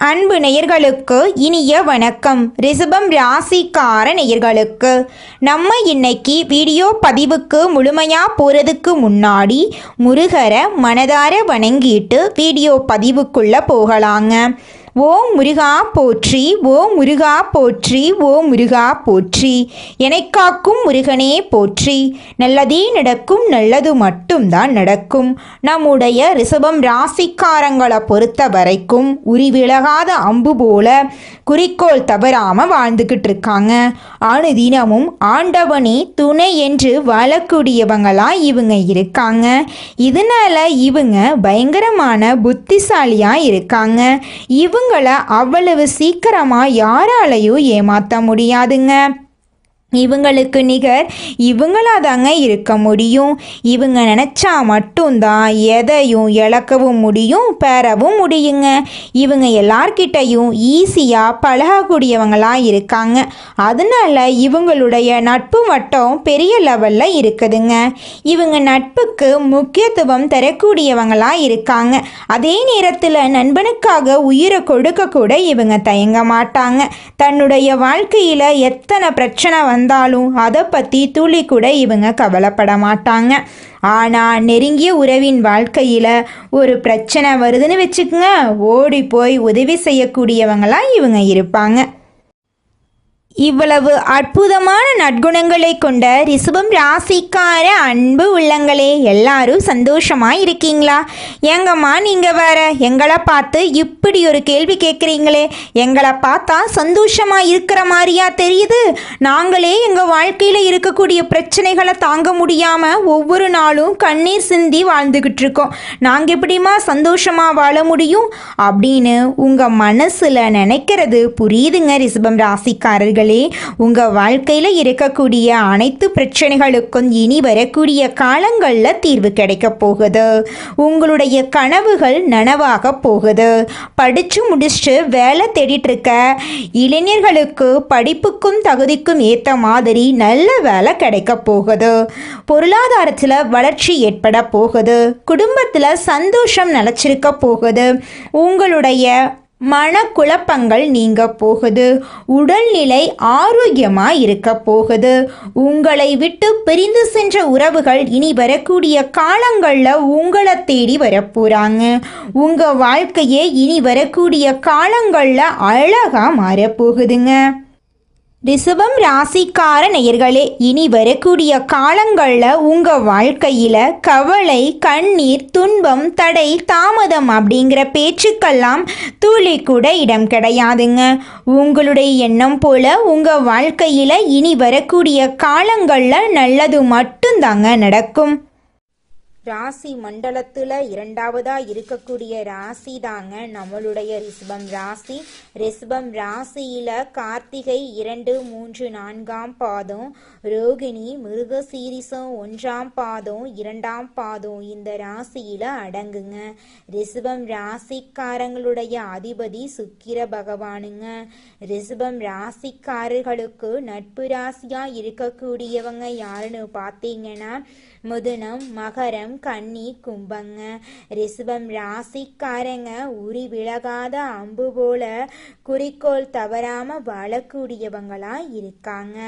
அன்பு நேயர்களுக்கு இனிய வணக்கம். ரிஷபம் ராசிக்கார நேயர்களுக்கு நம்ம இன்னைக்கு வீடியோ பதிவுக்கு முழுமையாக போகிறதுக்கு முன்னாடி முருகரை மனதார வணங்கிட்டு வீடியோ பதிவுக்குள்ளே போகலாங்க. ஓம் முருகா போற்றி, ஓம் முருகா போற்றி, ஓம் முருகா போற்றி. எனக்காக்கும் முருகனே போற்றி. நல்லதே நடக்கும், நல்லது மட்டும்தான் நடக்கும். நம்முடைய ரிஷபம் ராசிக்காரங்களை பொறுத்த வரைக்கும் உரிவிலகாத அம்பு போல குறிக்கோள் தவறாமல் வாழ்ந்துக்கிட்டு இருக்காங்க. அனுதினமும் ஆண்டவனே துணை என்று வாழக்கூடியவங்களாக இவங்க இருக்காங்க. இதனால இவங்க பயங்கரமான புத்திசாலியாக இருக்காங்க. இவங்களை அவ்வளவு சீக்கிரமா யாராலையும் ஏமாற்ற முடியாதுங்க. இவங்களுக்கு நிகர் இவங்களாதாங்க இருக்க முடியும். இவங்க நினச்சா மட்டும்தான் எதையும் இழக்கவும் முடியும், பெறவும் முடியுங்க. இவங்க எல்லார்கிட்டையும் ஈஸியாக பழகக்கூடியவங்களாக இருக்காங்க. அதனால இவங்களுடைய நட்பு வட்டம் பெரிய லெவலில் இருக்குதுங்க. இவங்க நட்புக்கு முக்கியத்துவம் தரக்கூடியவங்களாக இருக்காங்க. அதே நேரத்தில் நண்பனுக்காக உயிரை கொடுக்க கூட இவங்க தயங்க மாட்டாங்க. தன்னுடைய வாழ்க்கையில் எத்தனை பிரச்சனை வந்தாலும் அதை பற்றி துளி கூட இவங்க கவலைப்பட மாட்டாங்க. ஆனால் நெருங்கிய உறவின் வாழ்க்கையில் ஒரு பிரச்சனை வருதுன்னு வச்சுக்கோங்க, ஓடி போய் உதவி செய்யக்கூடியவங்களாக இவங்க இருப்பாங்க. இவ்வளவு அற்புதமான நற்குணங்களை கொண்ட ரிஷபம் ராசிக்கார அன்பு உள்ளங்களே, எல்லாரும் சந்தோஷமாக இருக்கீங்களா? எங்கம்மா நீங்கள் வேற எங்களை பார்த்து இப்படி ஒரு கேள்வி கேட்குறீங்களே, எங்களை பார்த்தா சந்தோஷமாக இருக்கிற மாதிரியா தெரியுது? நாங்களே எங்கள் வாழ்க்கையில் இருக்கக்கூடிய பிரச்சனைகளை தாங்க முடியாமல் ஒவ்வொரு நாளும் கண்ணீர் சிந்தி வாழ்ந்துக்கிட்டு இருக்கோம். நாங்கள் எப்படிமா சந்தோஷமாக வாழ முடியும் அப்படின்னு உங்கள் மனசில் நினைக்கிறது புரியுதுங்க. ரிஷபம் ராசிக்காரர்கள், உங்க வாழ்க்கையில இருக்கக்கூடிய அனைத்து பிரச்சனைகளுக்கும் இனி வரக்கூடிய காலங்கள்ல தீர்வு கிடைக்க போகுது. உங்களுடைய கனவுகள் நனவாக போகுது. படிச்சு முடிச்சுட்டு வேலை தேடிட்டு இருக்க இளைஞர்களுக்கு படிப்புக்கும் தகுதிக்கும் ஏற்ற மாதிரி நல்ல வேலை கிடைக்க போகுது. பொருளாதாரத்தில் வளர்ச்சி ஏற்பட போகுது. குடும்பத்தில் சந்தோஷம் நிலச்சிருக்க போகுது. உங்களுடைய மனக்குழப்பங்கள் நீங்க போகுது. உடல்நிலை ஆரோக்கியமாக இருக்க போகுது. உங்களை விட்டு பிரிந்து சென்ற உறவுகள் இனி வரக்கூடிய காலங்களில் உங்களை தேடி வரப்போகிறாங்க. உங்கள் வாழ்க்கையே இனி வரக்கூடிய காலங்களில் அழகாக மாறப்போகுதுங்க. ரிஷபம் ராசிக்கார நேயர்களே, இனி வரக்கூடிய காலங்களில் உங்கள் வாழ்க்கையில் கவலை, கண்ணீர், துன்பம், தடை, தாமதம் அப்படிங்கிற பேச்சுக்கெல்லாம் துளி கூட இடம் கிடையாதுங்க. உங்களுடைய எண்ணம் போல உங்கள் வாழ்க்கையில் இனி வரக்கூடிய காலங்களில் நல்லது மட்டும்தாங்க நடக்கும். ராசி மண்டலத்தில் இரண்டாவதாக இருக்கக்கூடிய ராசி தாங்க நம்மளுடைய ரிஷபம் ராசி. ரிஷபம் ராசியில் கார்த்திகை 2, 3, 4ஆம் பாதம், ரோகிணி, மிருகசீரிசம் 1ஆம் பாதம், 2ஆம் பாதம் இந்த ராசியில் அடங்குங்க. ரிஷபம் ராசிக்காரங்களுடைய அதிபதி சுக்கிர பகவானுங்க. ரிஷபம் ராசிக்காரர்களுக்கு நட்பு ராசியாக இருக்கக்கூடியவங்க யாருன்னு பார்த்தீங்கன்னா மிதுனம், மகரம், கன்னி, கும்பங்க. ரிஷபம் ராசிக்காரங்க உரி விலகாத அம்பு போல குறிக்கோள் தவறாம வாழக்கூடியவங்களா இருக்காங்க.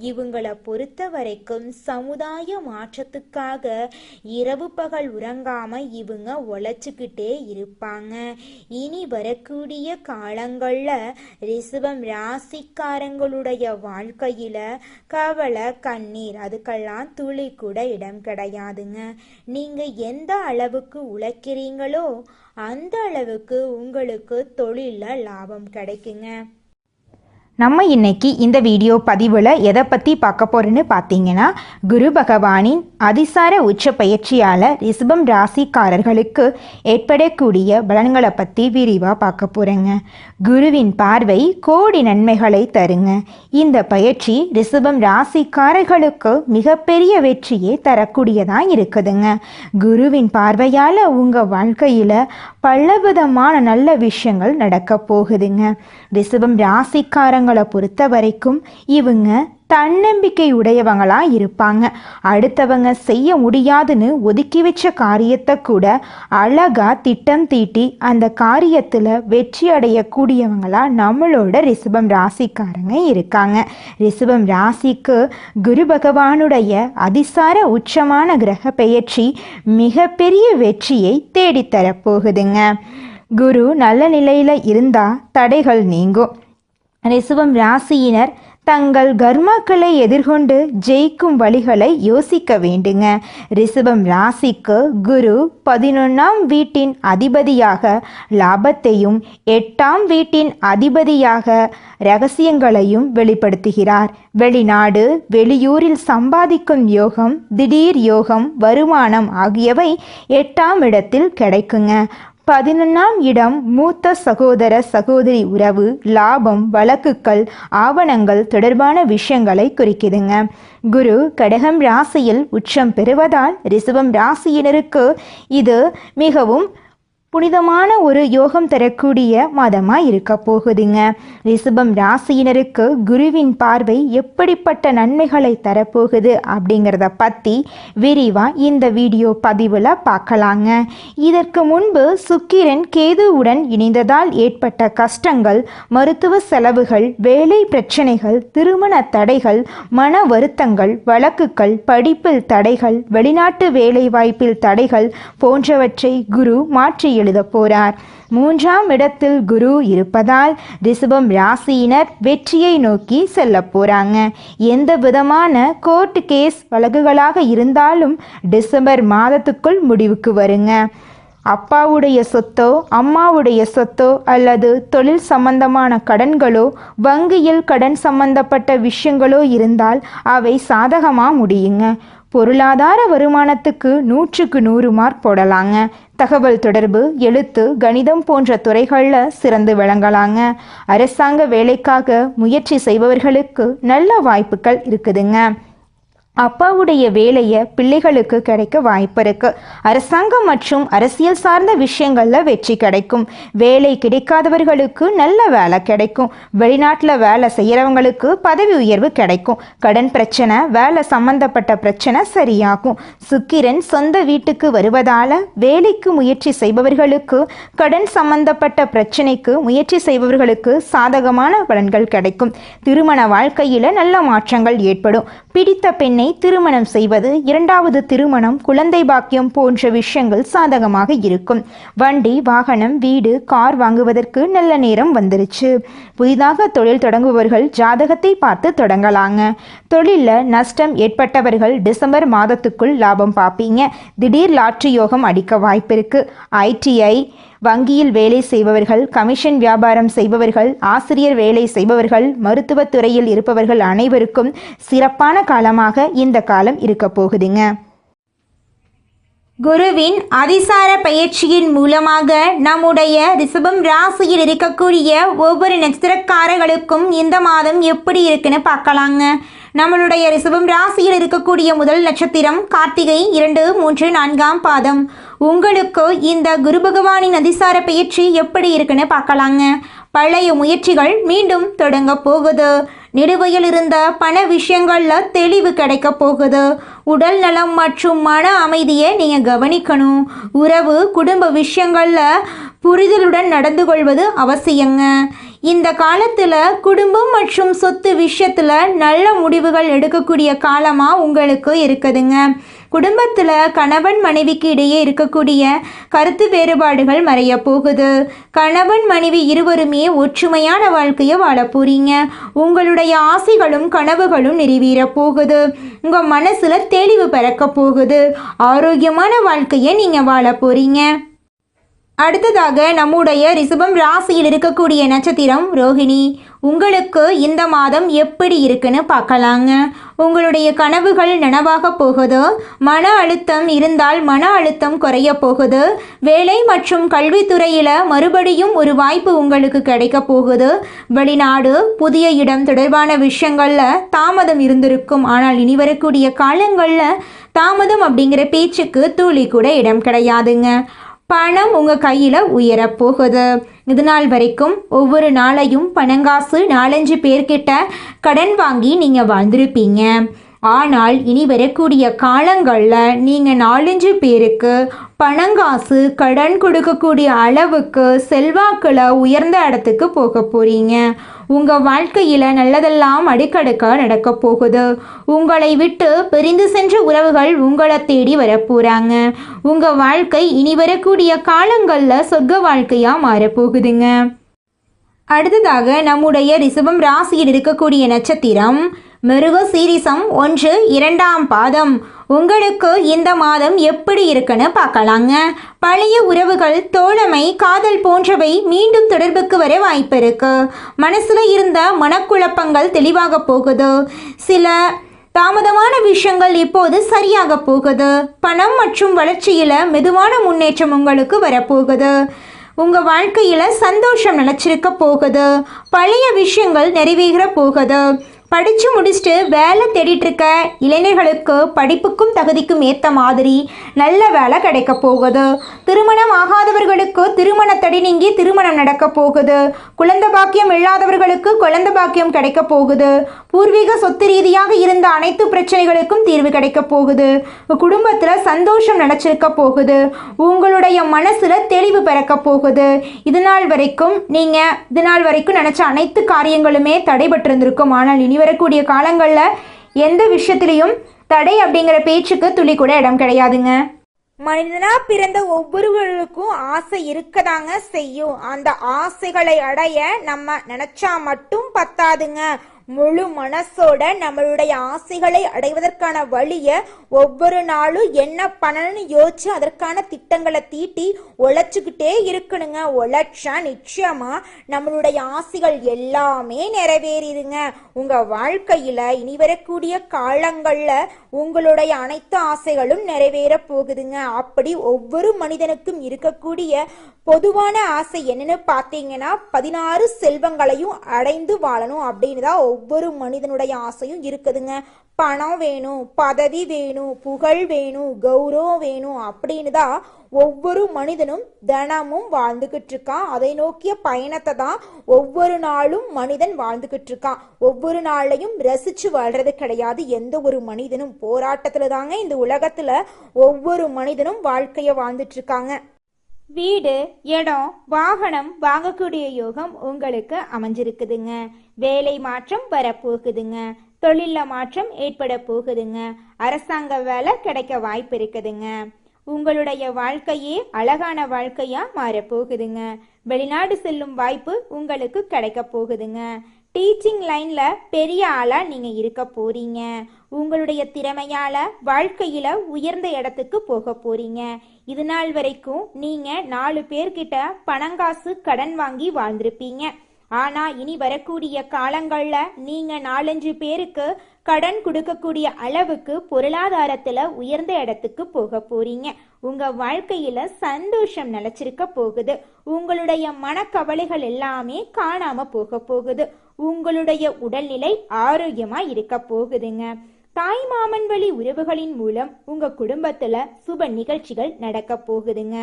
இவங்களை பொறுத்த வரைக்கும் சமுதாய மாற்றத்துக்காக இரவு பகல் உறங்காம இவங்க உழைச்சிக்கிட்டே இருப்பாங்க. இனி வரக்கூடிய காலங்கள்ல ரிஷபம் ராசிக்காரங்களுடைய வாழ்க்கையில கவலை, கண்ணீர் அதுக்கெல்லாம் துளி கூட இடம் கிடையாதுங்க. நீங்க எந்த அளவுக்கு உழைக்கிறீங்களோ அந்த அளவுக்கு உங்களுக்கு தொழிலில் லாபம் கிடைக்குங்க. நம்ம இன்னைக்கு இந்த வீடியோ பதிவில் எதை பற்றி பார்க்க போகிறோன்னு பார்த்தீங்கன்னா, குரு பகவானின் அதிசார உச்ச பயிற்சியால் ரிஷபம் ராசிக்காரர்களுக்கு ஏற்படக்கூடிய பலன்களை பற்றி விரிவாக பார்க்க போகிறேங்க. குருவின் பார்வை கோடி நன்மைகளை தருங்க. இந்த பயிற்சி ரிஷபம் ராசிக்காரர்களுக்கு மிகப்பெரிய வெற்றியை தரக்கூடியதாக இருக்குதுங்க. குருவின் பார்வையால் உங்கள் வாழ்க்கையில் பலவிதமான நல்ல விஷயங்கள் நடக்க போகுதுங்க. ரிஷபம் ராசிக்காரங்களை பொறுத்த வரைக்கும் இவங்க தன்னம்பிக்கை உடையவங்களா இருப்பாங்க. அடுத்தவங்க செய்ய முடியாதுன்னு ஒதுக்கி வச்ச காரியத்தை கூட அழகா திட்டம் தீட்டி அந்த காரியத்தில் வெற்றி அடையக்கூடியவங்களா நம்மளோட ரிஷபம் ராசிக்காரங்க இருக்காங்க. ரிஷபம் ராசிக்கு குரு பகவானுடைய அதிசார உச்சமான கிரக பெயர்ச்சி மிகப்பெரிய வெற்றியை தேடித்தரப்போகுதுங்க. குரு நல்ல நிலையில் இருந்தால் தடைகள் நீங்கும். ரிஷபம் ராசியினர் தங்கள் கர்மாக்களை எதிர்கொண்டு ஜெயிக்கும் வழிகளை யோசிக்க வேண்டுங்க. ரிஷபம் ராசிக்கு குரு 11ஆம் வீட்டின் அதிபதியாக லாபத்தையும் 8ஆம் வீட்டின் அதிபதியாக ரகசியங்களையும் வெளிப்படுத்துகிறார். வெளிநாடு வெளியூரில் சம்பாதிக்கும் யோகம், திடீர் யோகம், வருமானம் ஆகியவை 8ஆம் இடத்தில் கிடைக்குங்க. 11ஆம் இடம் மூத்த சகோதர சகோதரி உறவு, லாபம், வழக்குகள், ஆவணங்கள் தொடர்பான விஷயங்களை குறிக்குதுங்க. குரு கடகம் ராசியில் உச்சம் பெறுவதால் ரிஷபம் ராசியினருக்கு இது மிகவும் புனிதமான ஒரு யோகம் தரக்கூடிய மாதமாக இருக்க போகுதுங்க. ரிஷபம் ராசியினருக்கு குருவின் பார்வை எப்படிப்பட்ட நன்மைகளை தரப்போகுது அப்படிங்கிறத பற்றி விரிவாக இந்த வீடியோ பதிவில் பார்க்கலாங்க. இதற்கு முன்பு சுக்கிரன் கேதுவுடன் இணைந்ததால் ஏற்பட்ட கஷ்டங்கள், மருத்துவ செலவுகள், வேலை பிரச்சனைகள், திருமண தடைகள், மன வருத்தங்கள், வழக்குகள், படிப்பில் தடைகள், வெளிநாட்டு வேலை வாய்ப்பில் தடைகள் போன்றவற்றை குரு மாற்றி எழுத போறார். 3ஆம் இடத்தில் குரு இருப்பதால் ரிஷபம் ராசியினர் வெற்றியை நோக்கி செல்ல போறாங்க. எந்த விதமான கோர்ட் கேஸ் வழக்குகளாக இருந்தாலும் டிசம்பர் மாதத்துக்குள் முடிவுக்கு வருங்க. அப்பாவுடைய சொத்தோ அம்மாவுடைய சொத்தோ அல்லது தொழில் சம்பந்தமான கடன்களோ வங்கியில் கடன் சம்பந்தப்பட்ட விஷயங்களோ இருந்தால் அவை சாதகமாக முடியுங்க. பொருளாதார வருமானத்துக்கு 100க்கு 100 மார்க் போடலாங்க. தகவல் தொடர்பு, எழுத்து, கணிதம் போன்ற துறைகளில் சிறந்து விளங்கலாங்க. அரசாங்க வேலைக்காக முயற்சி செய்பவர்களுக்கு நல்ல வாய்ப்புகள் இருக்குதுங்க. அப்பாவுடைய வேலையை பிள்ளைகளுக்கு கிடைக்க வாய்ப்பு இருக்கு. அரசாங்கம் மற்றும் அரசியல் சார்ந்த விஷயங்கள்ல வெற்றி கிடைக்கும். வேலை கிடைக்காதவர்களுக்கு நல்ல வேலை கிடைக்கும். வெளிநாட்டில் வேலை செய்யறவங்களுக்கு பதவி உயர்வு கிடைக்கும். கடன் பிரச்சனை, வேலை சம்பந்தப்பட்ட பிரச்சனை சரியாகும். சுக்கிரன் சொந்த வீட்டுக்கு வருவதால வேலைக்கு முயற்சி செய்பவர்களுக்கு, கடன் சம்பந்தப்பட்ட பிரச்சனைக்கு முயற்சி செய்பவர்களுக்கு சாதகமான பலன்கள் கிடைக்கும். திருமண வாழ்க்கையில நல்ல மாற்றங்கள் ஏற்படும். பிடித்த பெண்ணை திருமணம் செய்வது, 2வது திருமணம், குழந்தை பாக்கியம் போன்ற விஷயங்கள் சாதகமாக இருக்கும். வண்டி, வாகனம், வீடு, கார் வாங்குவதற்கு நல்ல நேரம் வந்துருச்சு. புதிதாக தொழில் தொடங்குபவர்கள் ஜாதகத்தை பார்த்து தொடங்கலாங்க. தொழிலில் நஷ்டம் ஏற்பட்டவர்கள் டிசம்பர் மாதத்துக்குள் லாபம் பார்ப்பீங்க. திடீர் லாட்ரி யோகம் அடிக்க வாய்ப்பு இருக்கு. ITI, வங்கியில் வேலை செய்பவர்கள், கமிஷன் வியாபாரம் செய்பவர்கள், ஆசிரியர் வேலை செய்பவர்கள், மருத்துவத்துறையில் இருப்பவர்கள் அனைவருக்கும் சிறப்பான காலமாக இந்த காலம் இருக்க போகுதுங்க. குருவின் அதிசார பயிற்சியின் மூலமாக நம்முடைய ரிஷபம் ராசியில் இருக்கக்கூடிய ஒவ்வொரு நட்சத்திரக்காரர்களுக்கும் இந்த மாதம் எப்படி இருக்குன்னு பார்க்கலாங்க. நம்மளுடைய ரிஷபம் ராசியில் இருக்கக்கூடிய முதல் நட்சத்திரம் கார்த்திகை 2, 3, 4ஆம் பாதம். உங்களுக்கு இந்த குரு பகவானின் அதிசார பயிற்சி எப்படி இருக்குன்னு பார்க்கலாங்க. பழைய முயற்சிகள் மீண்டும் தொடங்க போகுது. நிலுவையில் இருந்த பண விஷயங்களில் தெளிவு கிடைக்க போகுது. உடல் நலம் மற்றும் மன அமைதியை நீங்கள் கவனிக்கணும். உறவு, குடும்ப விஷயங்களில் புரிதலுடன் நடந்து கொள்வது அவசியங்க. இந்த காலத்தில் குடும்பம் மற்றும் சொத்து விஷயத்தில் நல்ல முடிவுகள் எடுக்கக்கூடிய காலமாக உங்களுக்கு இருக்குதுங்க. குடும்பத்தில் கணவன் மனைவிக்கு இடையே இருக்கக்கூடிய கருத்து வேறுபாடுகள் மறைய போகுது. கணவன் மனைவி இருவருமே ஒற்றுமையான வாழ்க்கையை வாழ போறீங்க. உங்களுடைய ஆசைகளும் கனவுகளும் நிறைவேற போகுது. உங்கள் மனசில் தெளிவு பிறக்க போகுது. ஆரோக்கியமான வாழ்க்கையை நீங்கள் வாழ போறீங்க. அடுத்ததாக நம்முடைய ரிஷபம் ராசியில் இருக்கக்கூடிய நட்சத்திரம் ரோஹிணி. உங்களுக்கு இந்த மாதம் எப்படி இருக்குன்னு பார்க்கலாங்க. உங்களுடைய கனவுகள் நனவாக போகுது. மன அழுத்தம் இருந்தால் மன அழுத்தம் குறைய போகுது. வேலை மற்றும் கல்வித்துறையில் மறுபடியும் ஒரு வாய்ப்பு உங்களுக்கு கிடைக்க போகுது. வெளிநாடு, புதிய இடம் தொடர்பான விஷயங்களில் தாமதம் இருந்திருக்கும். ஆனால் இனி வரக்கூடிய காலங்களில் தாமதம் அப்படிங்கிற பேச்சுக்கு துளி கூட இடம் கிடையாதுங்க. பணம் உங்கள் கையில் உயரப்போகுது. இது நாள் வரைக்கும் ஒவ்வொரு நாளையும் பணங்காசு 4-5 பேர்கிட்ட கடன் வாங்கி நீங்கள் வாழ்ந்திருப்பீங்க. ஆனால் இனி வரக்கூடிய காலங்களில் நீங்கள் 4-5 பேருக்கு பணங்காசு கடன் கொடுக்கக்கூடிய அளவுக்கு செல்வாக்கில் உயர்ந்த இடத்துக்கு போக போகிறீங்க. உங்கள் வாழ்க்கையில் நல்லதெல்லாம் அடுக்கடுக்க நடக்க போகுது. உங்களை விட்டு பிரிந்து சென்ற உறவுகள் உங்களை தேடி வரப்போகிறாங்க. உங்கள் வாழ்க்கை இனி வரக்கூடிய காலங்களில் சொர்க்க வாழ்க்கையாக மாறப்போகுதுங்க. அடுத்ததாக நம்முடைய ரிஷபம் ராசியில் இருக்கக்கூடிய நட்சத்திரம் மிருக சீரிசம் 1, 2ஆம் பாதம். உங்களுக்கு இந்த மாதம் எப்படி இருக்குன்னு பார்க்கலாங்க. பழைய உறவுகள், தோழமை, காதல் போன்றவை மீண்டும் தொடர்புக்கு வர வாய்ப்பு இருக்கு. மனசுல இருந்த மனக்குழப்பங்கள் தெளிவாக போகுது. சில தாமதமான விஷயங்கள் இப்போது சரியாக போகுது. பணம் மற்றும் வளர்ச்சியில் மெதுவான முன்னேற்றம் உங்களுக்கு வரப்போகுது. உங்கள் வாழ்க்கையில் சந்தோஷம் நிலச்சிருக்க போகுது. பழைய விஷயங்கள் நிறைவேற போகுது. படித்து முடிச்சுட்டு வேலை தேடிட்டு இருக்க இளைஞர்களுக்கு படிப்புக்கும் தகுதிக்கும் ஏற்ற மாதிரி நல்ல வேலை கிடைக்க போகுது. திருமணம் ஆகாதவர்களுக்கு திருமண தடை நீங்கி திருமணம் நடக்க போகுது. குழந்தை பாக்கியம் இல்லாதவர்களுக்கு குழந்தை பாக்கியம் கிடைக்க போகுது. பூர்வீக சொத்து ரீதியாக இருந்த அனைத்து பிரச்சனைகளுக்கும் தீர்வு கிடைக்க போகுது. குடும்பத்தில் சந்தோஷம் நினைச்சிருக்க போகுது. உங்களுடைய மனசில் தெளிவு பிறக்க போகுது. இது நாள் வரைக்கும் நினச்ச அனைத்து காரியங்களுமே தடைபட்டு இருந்திருக்கும். ஆனால் இனி வரக்கூடிய காலங்களில் எந்த விஷயத்திலையும் தடை அப்படிங்கிற பேச்சுக்கு துளி கூட இடம் கிடையாதுங்க. மனிதனா பிறந்த ஒவ்வொருவருக்கும் ஆசை இருக்கதாங்க செய்யும். அந்த ஆசைகளை அடைய நம்ம நினைச்சா மட்டும் பத்தாதுங்க. முழு மனசோட நம்மளுடைய ஆசைகளை அடைவதற்கான வழியை ஒவ்வொரு நாளும் என்ன பண்ணணும்னு யோசிச்சு அதற்கான திட்டங்களை தீட்டி உழைச்சிக்கிட்டே இருக்கணுங்க. உழைச்சா நிச்சயமா நம்மளுடைய ஆசைகள் எல்லாமே நிறைவேறிடுங்க. உங்க வாழ்க்கையில இனி வரக்கூடிய காலங்கள்ல உங்களுடைய அனைத்து ஆசைகளும் நிறைவேற போகுதுங்க. அப்படி ஒவ்வொரு மனிதனுக்கும் இருக்கக்கூடிய பொதுவான ஆசை என்னன்னு பார்த்தீங்கன்னா 16 செல்வங்களையும் அடைந்து வாழணும் அப்படின்னு தான் ஒவ்வொரு மனிதனுடைய ஆசையும் இருக்குதுங்க. பணம் வேணும், பதவி வேணும், புகழ் வேணும், கௌரவம் வேணும் அப்படின்னு தான் ஒவ்வொரு மனிதனும் தினமும் வாழ்ந்துகிட்டு இருக்கான். அதை நோக்கிய பயணத்தை தான் ஒவ்வொரு நாளும் மனிதன் வாழ்ந்துகிட்டு இருக்கான். ஒவ்வொரு நாளையும் ரசிச்சு வாழ்றது கிடையாது. எந்த ஒரு மனிதனும் போராட்டத்துல தாங்க இந்த உலகத்துல ஒவ்வொரு மனிதனும் வாழ்க்கைய வாழ்ந்துட்டு இருக்காங்க. வீடு, இடம், வாகனம் வாங்கக்கூடிய யோகம் உங்களுக்கு அமைஞ்சிருக்குதுங்க. வேலை மாற்றம் வரப்போகுதுங்க. தொழில மாற்றம் ஏற்பட போகுதுங்க. அரசாங்க வேலை கிடைக்க வாய்ப்பு இருக்குதுங்க. உங்களுடைய வாழ்க்கையே அழகான வாழ்க்கையா மாறப்போகுதுங்க. வெளிநாடு செல்லும் வாய்ப்பு உங்களுக்கு கிடைக்க போகுதுங்க. டீச்சிங் லைன்ல பெரிய ஆளா நீங்க இருக்க போறீங்க. உங்களுடைய திறமையால வாழ்க்கையில உயர்ந்த இடத்துக்கு போக போறீங்க. இது நாள் வரைக்கும் நீங்க 4 பேர்கிட்ட பணங்காசு கடன் வாங்கி வாழ்ந்திருப்பீங்க. ஆனா இனி வரக்கூடிய காலங்கள்ல நீங்க 4-5 பேருக்கு கடன் கொடுக்கக்கூடிய அளவுக்கு பொருளாதாரத்துல உயர்ந்த இடத்துக்கு போக போறீங்க. உங்க வாழ்க்கையில சந்தோஷம் நிலைச்சிருக்க போகுது. உங்களுடைய மனக்கவலைகள் எல்லாமே காணாம போக போகுது. உங்களுடைய உடல்நிலை ஆரோக்கியமா இருக்க போகுதுங்க. தாய் மாமன் வழி உறவுகளின் மூலம் உங்க குடும்பத்துல சுப நிகழ்ச்சிகள் நடக்க போகுதுங்க.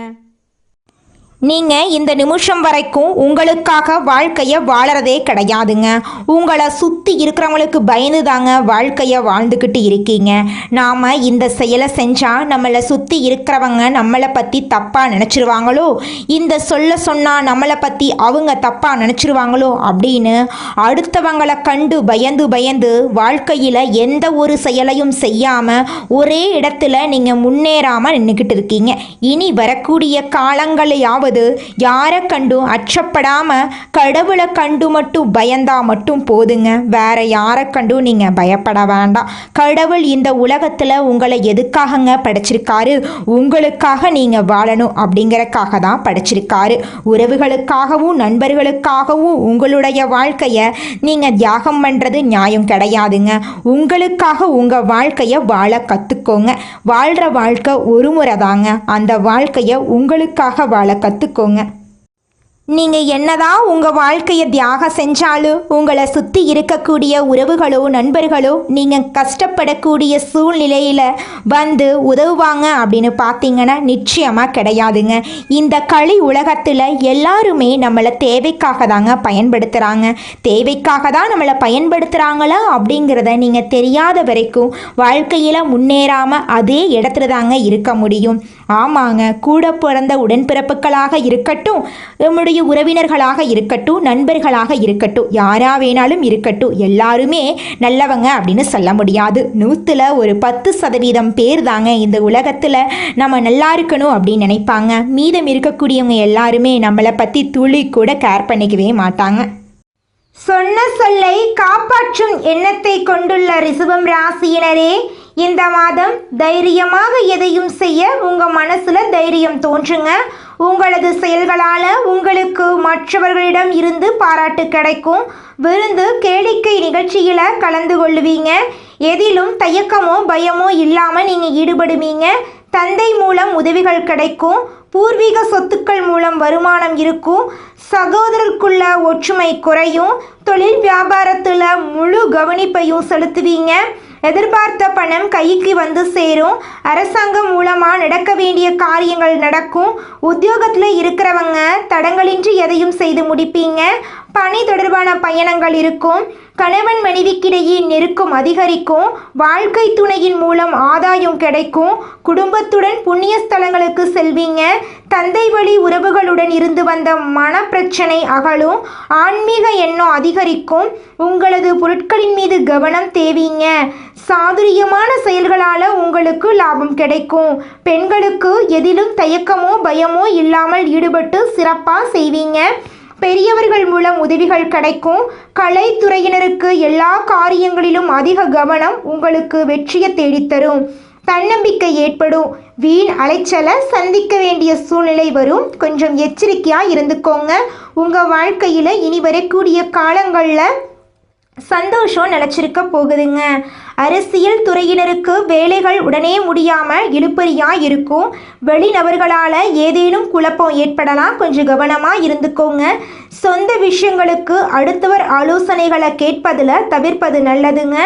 நீங்கள் இந்த நிமிஷம் வரைக்கும் உங்களுக்காக வாழ்க்கையை வாழறதே கிடையாதுங்க. உங்களை சுற்றி இருக்கிறவங்களுக்கு பயந்து தாங்க வாழ்க்கையை வாழ்ந்துக்கிட்டு இருக்கீங்க. நாம் இந்த செயலை செஞ்சால் நம்மளை சுற்றி இருக்கிறவங்க நம்மளை பற்றி தப்பாக நினச்சிருவாங்களோ, இந்த சொன்னால் நம்மளை பற்றி அவங்க தப்பாக நினச்சிருவாங்களோ அப்படின்னு அடுத்தவங்களை கண்டு பயந்து வாழ்க்கையில் எந்த ஒரு செயலையும் செய்யாமல் ஒரே இடத்துல நீங்கள் முன்னேறாமல் நின்றுக்கிட்டு இருக்கீங்க. இனி வரக்கூடிய காலங்களையாவது யாரை கண்டும் அச்சப்படாம கடவுளை கண்டு மட்டும் பயந்தா மட்டும் போதுங்க. வேற யாரை கண்டும் நீங்க பயப்பட வேண்டாம். கடவுள் இந்த உலகத்துல உங்களை எதுக்காகங்க படைச்சிருக்காரு? உங்களுக்காக நீங்க வாழணும் அப்படிங்கறக்காக தான் படைச்சிருக்காரு. உறவுகளுக்காகவும் நண்பர்களுக்காகவும் உங்களுடைய வாழ்க்கைய நீங்க தியாகம் பண்றது நியாயம் கிடையாதுங்க. உங்களுக்காக உங்க வாழ்க்கைய வாழ கத்துக்கோங்க. வாழ்ற வாழ்க்கை ஒரு முறை தாங்க. அந்த வாழ்க்கைய உங்களுக்காக வாழ கத்துக்கோங்க. நீங்கள் என்னதான் உங்கள் வாழ்க்கையை தியாகம் செஞ்சாலும் உங்களை சுற்றி இருக்கக்கூடிய உறவுகளோ நண்பர்களோ நீங்கள் கஷ்டப்படக்கூடிய சூழ்நிலையில் வந்து உதவுவாங்க அப்படின்னு பார்த்தீங்கன்னா நிச்சயமாக கிடையாதுங்க. இந்த களி உலகத்தில் எல்லாருமே நம்மளை தேவைக்காக தாங்க பயன்படுத்துகிறாங்க. தேவைக்காக தான் நம்மளை பயன்படுத்துகிறாங்களா அப்படிங்கிறத நீங்கள் தெரியாத வரைக்கும் வாழ்க்கையில் முன்னேறாமல் அதே இடத்துல தாங்க இருக்க முடியும். ஆமாங்க, கூட பிறந்த உடன்பிறப்புகளாக இருக்கட்டும், நம்முடைய உறவினர்களாக இருக்கட்டும், நண்பர்களாக இருக்கட்டும், யாரா வேணாலும் இருக்கட்டும், எல்லாருமே நல்லவங்க அப்படின்னு சொல்ல முடியாது. 100ல் ஒரு 10% பேர் தாங்க இந்த உலகத்தில் நம்ம நல்லா இருக்கணும் அப்படின்னு நினைப்பாங்க. மீதம் இருக்கக்கூடியவங்க எல்லாருமே நம்மளை பற்றி துளி கூட கேர் பண்ணிக்கவே மாட்டாங்க. சொன்ன சொல்லை காப்பாற்றும் எண்ணத்தை கொண்டுள்ள ரிஷபம் ராசியினரே, இந்த மாதம் தைரியமாக எதையும் செய்ய உங்கள் மனசில் தைரியம் தோன்றுங்க. உங்களது செயல்களால் உங்களுக்கு மற்றவர்களிடம் இருந்து பாராட்டு கிடைக்கும். விருந்து கேளிக்கை நிகழ்ச்சியில் கலந்து கொள்ளுவீங்க. எதிலும் தயக்கமோ பயமோ இல்லாமல் நீங்கள் ஈடுபடுவீங்க. தந்தை மூலம் உதவிகள் கிடைக்கும். பூர்வீக சொத்துக்கள் மூலம் வருமானம் இருக்கும். சகோதரருக்குள்ள ஒற்றுமை குறையும். தொழில் வியாபாரத்தில் முழு கவனிப்பையும் செலுத்துவீங்க. எதிர்பார்த்த பணம் கைக்கு வந்து சேரும். அரசாங்கம் மூலமாக நடக்க வேண்டிய காரியங்கள் நடக்கும். உத்தியோகத்தில் இருக்கிறவங்க தடங்களின்றி எதையும் செய்து முடிப்பீங்க. பணி தொடர்பான பயணங்கள் இருக்கும். கணவன் மனைவிக்கிடையே நெருக்கம் அதிகரிக்கும். வாழ்க்கை துணையின் மூலம் ஆதாயம் கிடைக்கும். குடும்பத்துடன் புண்ணிய ஸ்தலங்களுக்கு செல்வீங்க. தந்தை வழி உறவுகளுடன் இருந்து வந்த மனப்பிரச்சனை அகலும். ஆன்மீக எண்ணம் அதிகரிக்கும். உங்களது பொருட்களின் மீது கவனம் தேவீங்க. சாதுரியமான செயல்களால் உங்களுக்கு லாபம் கிடைக்கும். பெண்களுக்கு எதிலும் தயக்கமோ பயமோ இல்லாமல் ஈடுபட்டு சிறப்பாக செய்வீங்க. பெரியவர்கள் மூலம் உதவிகள் கிடைக்கும். கலைத்துறையினருக்கு எல்லா காரியங்களிலும் அதிக கவனம் உங்களுக்கு வெற்றியை தேடித்தரும். தன்னம்பிக்கை ஏற்படும். வீண் அலைச்சலை சந்திக்க வேண்டிய சூழ்நிலை வரும். கொஞ்சம் எச்சரிக்கையாக இருந்துக்கோங்க. உங்கள் வாழ்க்கையில் இனி வரக்கூடிய காலங்களில் சந்தோஷம் நிலச்சிருக்க போகுதுங்க. அரசியல் துறையினருக்கு வேலைகள் உடனே முடியாமல் இழுபறியாக இருக்கும். வெளிநபர்களால் ஏதேனும் குழப்பம் ஏற்படலாம். கொஞ்சம் கவனமாக இருந்துக்கோங்க. சொந்த விஷயங்களுக்கு அடுத்தவர் ஆலோசனைகளை கேட்பதில் தவிர்ப்பது நல்லதுங்க.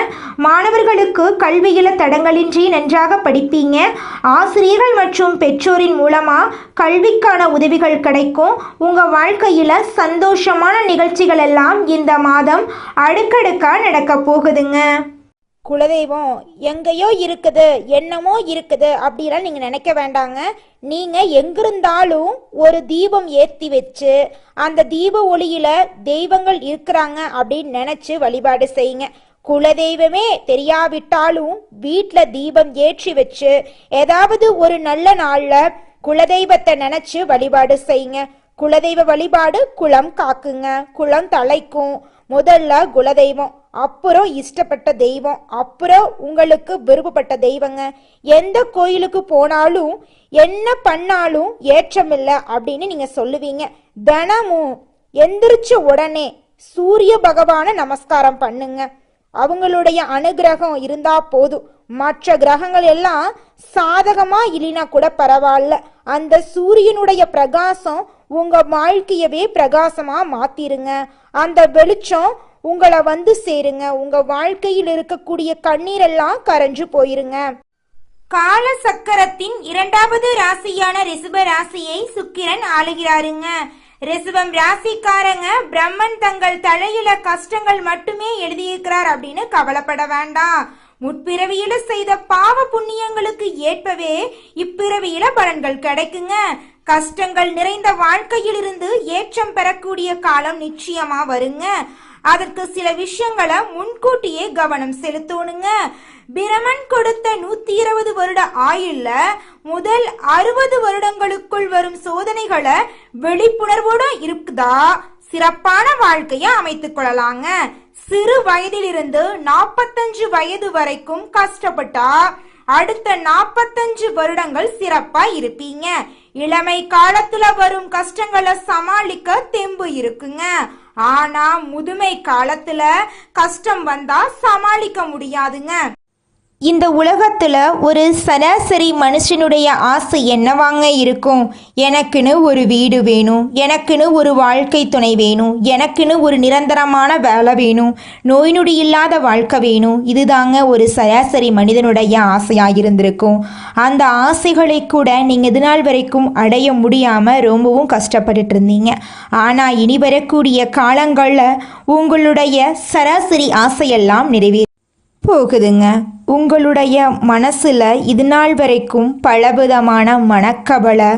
மாணவர்களுக்கு கல்வியில் தடங்களின்றி நன்றாக படிப்பீங்க. ஆசிரியர்கள் மற்றும் பெற்றோரின் மூலமாக கல்விக்கான உதவிகள் கிடைக்கும். உங்கள் வாழ்க்கையில் சந்தோஷமான நிகழ்ச்சிகள் எல்லாம் இந்த மாதம் அடுக்கடுக்காக நடக்க போகுதுங்க. குலதெய்வம் எங்கேயோ இருக்குது, என்னமோ இருக்குது அப்படிலாம் நீங்கள் நினைக்க வேண்டாங்க. நீங்கள் எங்கிருந்தாலும் ஒரு தீபம் ஏற்றி வச்சு அந்த தீப ஒளியில் தெய்வங்கள் இருக்கிறாங்க அப்படின்னு நினச்சி வழிபாடு செய்யுங்க. குலதெய்வமே தெரியாவிட்டாலும் வீட்டில் தீபம் ஏற்றி வச்சு ஏதாவது ஒரு நல்ல நாளில் குலதெய்வத்தை நினச்சி வழிபாடு செய்யுங்க. குலதெய்வ வழிபாடு குலம் காக்குங்க, குலம் தலைக்கும். முதல்ல குலதெய்வம், அப்புறம் இஷ்டப்பட்ட தெய்வம், அப்புறம் உங்களுக்கு விருப்பப்பட்ட தெய்வங்க. எந்த கோயிலுக்கு போனாலும் என்ன பண்ணாலும் ஏற்றமில்லை அப்படின்னு நீங்கள் சொல்லுவீங்க. தினமும் எந்திரிச்ச உடனே சூரிய பகவானை நமஸ்காரம் பண்ணுங்க. அவங்களுடைய அனுகிரகம் இருந்தா போதும். மற்ற கிரகங்கள் எல்லாம் சாதகமா இல்லைனா கூட பரவாயில்ல. அந்த சூரியனுடைய பிரகாசம் உங்க வாழ்க்கையவே பிரகாசமா மாத்திருங்க. அந்த வெளிச்சம் உங்களை வந்து சேருங்க. உங்க வாழ்க்கையில் இருக்கக்கூடிய கண்ணீரெல்லாம் கரைஞ்சு போயிருங்க. கால சக்கரத்தின் 2வது ராசியான ரிஷப ராசியை சுக்கிரன் ஆளுகிறாருங்க. ரிஷபம் ராசிக்காரங்க பிரம்மன் தங்கள் தலையில கஷ்டங்கள் மட்டுமே எழுதியிருக்கிறார் அப்படின்னு கவலைப்பட வேண்டாம். முற்பிறவியில செய்த பாவ புண்ணியங்களுக்கு ஏற்பவே இப்பிறவியில பலன்கள் கிடைக்குங்க. கஷ்டங்கள் நிறைந்த வாழ்க்கையிலிருந்து ஏற்றம் பெறக்கூடிய காலம் நிச்சயமா வருங்க. அதற்கு சில விஷயங்களை முன்கூட்டியே கவனம் செலுத்தணுங்க. பிரமன் கொடுத்த 120 வருட ஆயுள்ல முதல் 60 வருடங்களுக்குள் வரும் சோதனைகளை விழிப்புணர்வோட இருக்குதா சிறப்பான வாழ்க்கையை அமைத்துக் கொள்ளலாங்க. சிறு வயதிலிருந்து 45 வயது வரைக்கும் கஷ்டப்பட்டா அடுத்த 45 வருடங்கள் சிறப்பா இருப்பீங்க. இளமை காலத்துல வரும் கஷ்டங்களை சமாளிக்க தெம்பு இருக்குங்க. ஆனா முதுமை காலத்துல கஷ்டம் வந்தா சமாளிக்க முடியாதுங்க. இந்த உலகத்தில் ஒரு சராசரி மனுஷனுடைய ஆசை என்னவாங்க இருக்கும்? எனக்குன்னு ஒரு வீடு வேணும், எனக்குன்னு ஒரு வாழ்க்கை துணை வேணும், எனக்குன்னு ஒரு நிரந்தரமான வேலை வேணும், நோய் நொடி இல்லாத வாழ்க்கை வேணும். இதுதாங்க ஒரு சராசரி மனிதனுடைய ஆசையாக இருந்திருக்கும். அந்த ஆசைகளை கூட நீங்கள் இது நாள் வரைக்கும் அடைய முடியாமல் ரொம்பவும் கஷ்டப்பட்டுட்டு இருந்தீங்க. ஆனால் இனி வரக்கூடிய காலங்களில் உங்களுடைய சராசரி ஆசையெல்லாம் போகுதுங்க. உங்களுடைய மனசில் இது நாள் வரைக்கும் பலவிதமான மனக்கவலை,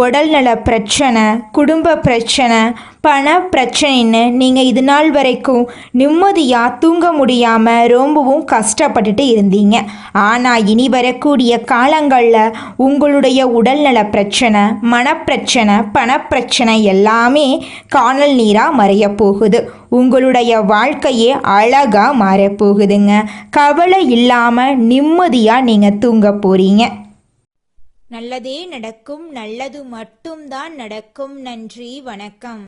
உடல்நல பிரச்சனை, குடும்ப பிரச்சனை, பண பிரச்சனைன்னு நீங்கள் இது நாள் வரைக்கும் நிம்மதியாக தூங்க முடியாமல் ரொம்பவும் கஷ்டப்பட்டுட்டு இருந்தீங்க. ஆனால் இனி வரக்கூடிய காலங்களில் உங்களுடைய உடல்நல பிரச்சனை, மனப்பிரச்சனை, பணப்பிரச்சனை எல்லாமே காணல் நீராக மறைய போகுது. உங்களுடைய வாழ்க்கையே அழகாக மாறப்போகுதுங்க. கவலை இல்லாமல் நிம்மதியாக நீங்கள் தூங்க போகிறீங்க. நல்லதே நடக்கும், நல்லது மட்டும்தான் நடக்கும். நன்றி, வணக்கம்.